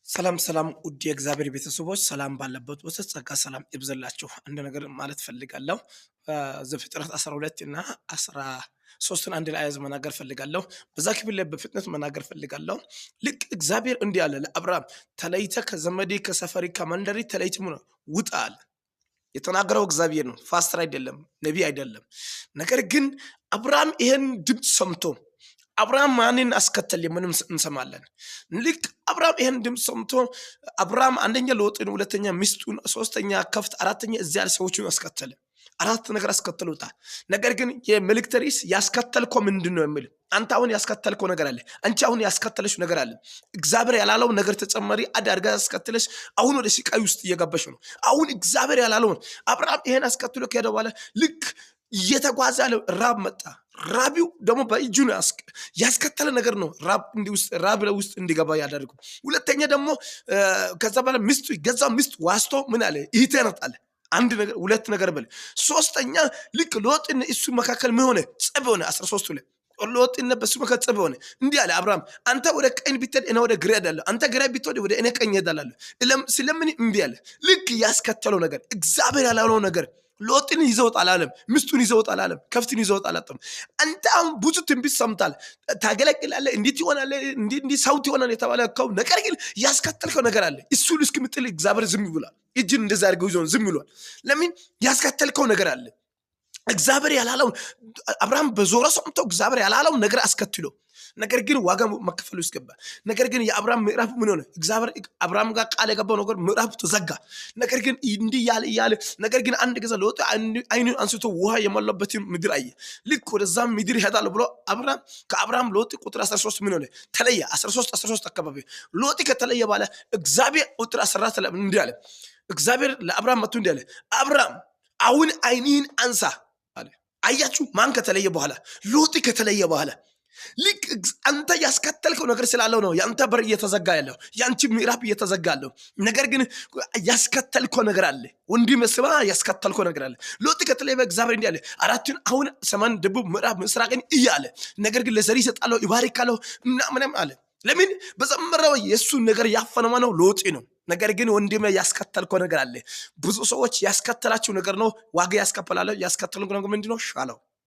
ሰላም ሰላም ውድ የእግዚአብሔር ቤተሰቦች ሰላም ባለበት ቦታ ጸጋ ሰላም ይብዛላችሁ። አንድ ነገር ማለት ፈልጋለሁ። ዘፍጥረት 12 እና 13ን አንድ ላይ መናገር ፈልጋለሁ። በዛ ክፍል ላይ በፍጥነት መናገር ፈልጋለሁ። ልክ እግዚአብሔር እንዲህ አለ ለአብርሃም ተለይተ ከዘመዴ ከሰፈሪ ከመንደሪ ተለይተ ውጣ አለ። የተናገረው እግዚአብሔር ነው፣ ፓስተር አይደለም፣ ነቢይ አይደለም። ነገር ግን አብርሃም ይሄን ድምፅ ሰምቶ አብርሃም ማንን አስከተል የምንም እንሰማለን። ልክ አብርሃም ይሄን ድምፅ ሰምቶ አብርሃም አንደኛ ሎጥን፣ ሁለተኛ ሚስቱን፣ ሶስተኛ ከፍት፣ አራተኛ እዚያ ሰዎችን አስከተለ። አራት ነገር አስከተሉታል። ነገር ግን የመልእክተሪስ ያስከተልከው ምንድነው የሚል አንተ አሁን ያስከተልከው ነገር አለ። አንቺ አሁን ያስከተለሽ ነገር አለ። እግዚአብሔር ያላለው ነገር ተጨማሪ አዳርጋ ያስከተለሽ አሁን ወደ ሲቃይ ውስጥ እየገባሽ ነው። አሁን እግዚአብሔር ያላለው አብርሃም ይሄን አስከትሎ ከሄደ በኋላ ልክ እየተጓዘ ያለው ራብ መጣ። ራቢው ደግሞ በእጁ ነው ያስከተለ ነገር ነው። ራብ ውስጥ እንዲገባ ያደርጉ። ሁለተኛ ደግሞ ከዛ በኋላ ሚስቱ ገዛ ሚስት ዋስቶ ምን አለ ይተናት አለ። አንድ ነገር ሁለት ነገር በለ። ሶስተኛ ልክ ሎጥና እሱ መካከል ምን ሆነ? ጸብ ሆነ። 13 ላይ ሎጥና በሱ መካከል ጸብ ሆነ። እንዲህ አለ አብርሃም አንተ ወደ ቀኝ ብትሄድ እኔ ወደ ግራ እሄዳለሁ፣ አንተ ግራ ብትሄድ ወደ እኔ ቀኝ እሄዳለሁ። ስለምን እምቢ አለ? ልክ ያስከተለው ነገር እግዚአብሔር ያላለው ነገር ሎጥን ይዘውት አላለም፣ ሚስቱን ይዘውት አላለም፣ ከፍትን ይዘውት አላለም። አንተ አሁን ብዙ ትንቢት ሰምታል፣ ታገለግላለህ፣ እንዴት ይሆናል፣ እንዴት ሰውት ይሆናል የተባለከው ነገር ግን ያስከተልከው ነገር አለ። እሱን እስኪምጥል እግዚአብሔር ዝም ብሏል። እጅን እንደዛ አድርገው ይዞን ዝም ብሏል። ለምን? ያስከተልከው ነገር አለ። እግዚአብሔር ያላለው አብርሃም በዞረ ሰምቶ እግዚአብሔር ያላለው ነገር አስከትሎ ነገር ግን ዋጋ መከፈሉ ይስገባል። ነገር ግን የአብርሃም ምዕራፍ ምን ሆነ? እግዚአብሔር አብርሃም ጋር ቃል የገባው ነገር ምዕራፍ ተዘጋ። ነገር ግን እንዲህ ያለ ነገር ግን አንድ ጊዜ ሎጥ አይኑን አንስቶ ውሃ የሞላበትን ምድር አየ። ልክ ወደዛም ምድር ይሄዳል ብሎ ከአብርሃም ሎጥ ቁጥር 13 ምን ሆነ? ተለየ። 13 አካባቢ ሎጥ ከተለየ በኋላ እግዚአብሔር ቁጥር 14 ላይ እንዲህ አለ። እግዚአብሔር ለአብርሃም መጥቶ እንዲህ አለ፣ አብርሃም አሁን አይንህን አንሳ አለ። አያችሁ፣ ማን ከተለየ በኋላ? ሎጥ ከተለየ በኋላ ልክ አንተ ያስከተልከው ነገር ስላለው ነው ያንተ በር እየተዘጋ ያለው፣ ያንቺ ምዕራፍ እየተዘጋ ያለው። ነገር ግን ያስከተልከው ነገር አለ። ወንድም መስማ ያስከተልከው ነገር አለ። ሎጥ ከተለየ በእግዚአብሔር እንዲህ አለ፣ አራቱን አሁን ሰማን፣ ደቡብ፣ ምዕራብ፣ ምስራቅን እያለ ነገር ግን ለዘሪ ይሰጣለሁ ይባርካለሁ ምናምን አለ። ለምን? በዘመረው የሱ ነገር ያፈነማ ነው ሎጥ ነው። ነገር ግን ወንድም ያስከተልከው ነገር አለ። ብዙ ሰዎች ያስከተላቸው ነገር ነው ዋጋ ያስከፈላል። ያስከተልከው ነገር ምንድነው? ሻለው